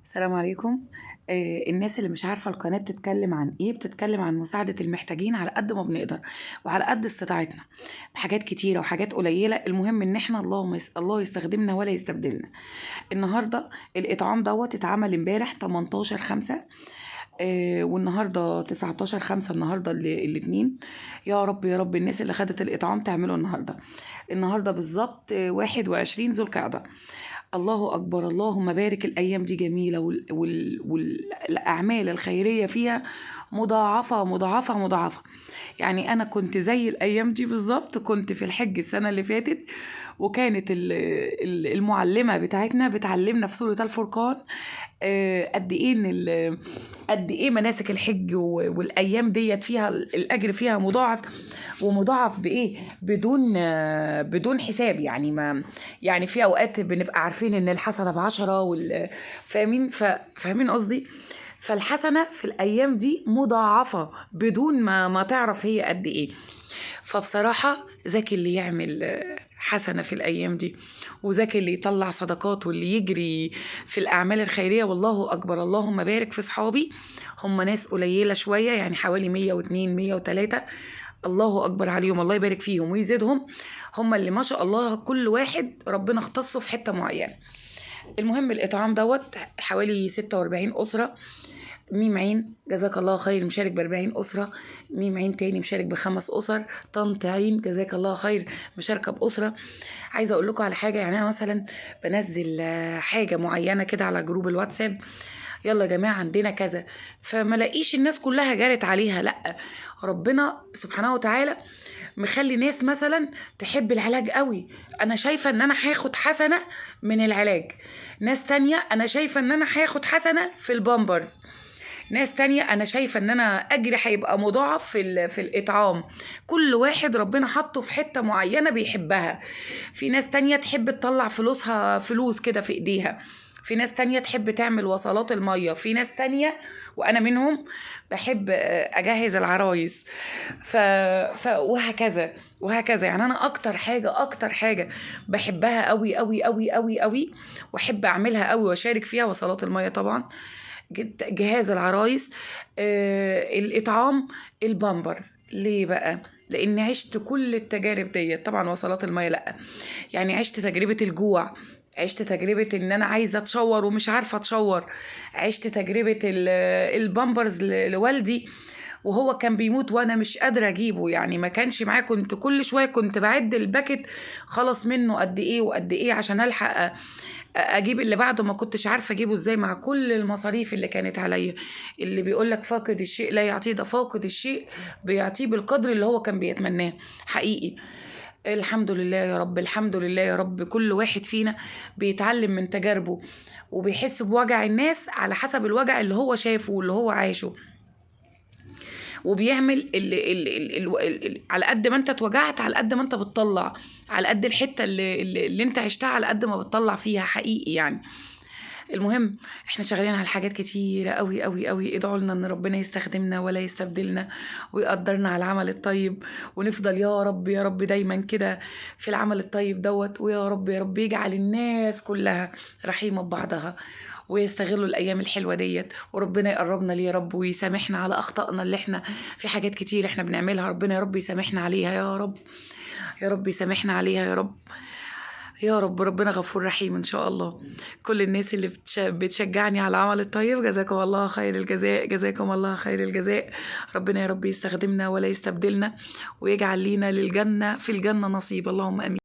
السلام عليكم. الناس اللي مش عارفة القناة بتتكلم عن ايه، بتتكلم عن مساعدة المحتاجين على قد ما بنقدر وعلى قد استطاعتنا، بحاجات كتيرة وحاجات قليلة. المهم ان احنا الله يستخدمنا ولا يستبدلنا. النهاردة الإطعام دوت اتعمل امبارح 18/5، والنهارده 19/5، النهارده الاثنين. يا رب يا رب الناس اللي خدت الإطعام تعمله النهارده بالظبط 21 ذو القعدة. الله أكبر، اللهم بارك. الأيام دي جميلة والأعمال الخيرية فيها مضاعفة مضاعفة مضاعفة. يعني أنا كنت زي الأيام دي بالظبط، كنت في الحج السنة اللي فاتت، وكانت المعلمة بتاعتنا بتعلمنا في سورة الفرقان قد ايه مناسك الحج، والايام ديت فيها الاجر فيها مضاعف، ومضاعف بايه؟ بدون حساب. يعني ما يعني في اوقات بنبقى عارفين ان الحسنه ب10 فاهمين قصدي. فالحسنه في الايام دي مضاعفه بدون ما تعرف هي قد ايه. فبصراحه ذكي اللي يعمل حسنة في الأيام دي، وذاك اللي يطلع صدقات واللي يجري في الأعمال الخيرية. والله أكبر، اللهم بارك. في صحابي هم ناس قليلة شوية، يعني حوالي 102 103. الله أكبر عليهم، الله يبارك فيهم ويزيدهم. هم اللي ما شاء الله كل واحد ربنا اختصه في حتة معينة. المهم الإطعام دوت حوالي 46 أسرة. ميم عين جزاك الله خير مشارك ب40 أسرة. ميم عين تاني مشارك ب5 أسر. طنط عين جزاك الله خير مشاركة بأسرة. عايزة أقول لكم على حاجة، يعني أنا مثلا بنزل حاجة معينة كده على جروب الواتساب، يلا يا جماعة عندنا كذا، فما لاقيش الناس كلها جارت عليها. لأ، ربنا سبحانه وتعالى مخلي ناس مثلا تحب العلاج قوي، انا شايفة ان انا هاخد حسنة من العلاج. ناس تانية انا شايفة ان انا هاخد حسنة في البامبرز. ناس تانية انا شايفة ان انا اجري هيبقى مضاعف في الاطعام. كل واحد ربنا حطه في حتة معينة بيحبها. في ناس تانية تحب تطلع فلوس كده في ايديها. في ناس تانية تحب تعمل وصلات المية. في ناس تانية وانا منهم بحب اجهز العرايس. وهكذا وهكذا. يعني انا اكتر حاجة بحبها قوي قوي قوي قوي قوي، واحب اعملها قوي واشارك فيها وصلات المية طبعا، جهاز العرايس، الإطعام، البامبرز. ليه بقى؟ لأن عشت كل التجارب دي. طبعا وصلات المية لأ، يعني عشت تجربة الجوع، عشت تجربة ان انا عايزة اتشور ومش عارفة اتشور، عشت تجربة البامبرز لوالدي وهو كان بيموت وانا مش قادرة اجيبه، يعني ما كانش معايا، كنت كل شوية كنت بعد الباكت خلص منه قد ايه وقد ايه عشان الحق اجيب اللي بعده. ما كنتش عارفه اجيبه ازاي مع كل المصاريف اللي كانت عليا. اللي بيقولك فاقد الشيء لا يعطيه، ده فاقد الشيء بيعطيه بالقدر اللي هو كان بيتمناه حقيقي. الحمد لله يا رب، الحمد لله يا رب. كل واحد فينا بيتعلم من تجاربه وبيحس بوجع الناس على حسب الوجع اللي هو شافه واللي هو عايشه، وبيعمل على قد ما انت اتوجعت على قد ما انت بتطلع، على قد الحتة اللي انت عشتها على قد ما بتطلع فيها حقيقي يعني. المهم احنا شغالين على حاجات كتيرة قوي قوي قوي. ادعوا لنا ان ربنا يستخدمنا ولا يستبدلنا، ويقدرنا على العمل الطيب، ونفضل يا رب يا رب دايما كده في العمل الطيب دوت. ويا رب يا رب يجعل الناس كلها رحيمة ببعضها، ويستغلوا الايام الحلوه ديت. وربنا يقربنا ليه يا رب، ويسامحنا على اخطائنا اللي احنا في حاجات كتير احنا بنعملها. ربنا يا رب يسامحنا عليها يا رب، يا رب يسامحنا عليها يا رب، يا رب. ربنا غفور رحيم ان شاء الله. كل الناس اللي بتشجعني على العمل الطيب جزاكم الله خير الجزاء، جزاكم الله خير الجزاء. ربنا يا رب يستخدمنا ولا يستبدلنا، ويجعل لينا للجنة في الجنة نصيب. اللهم امين.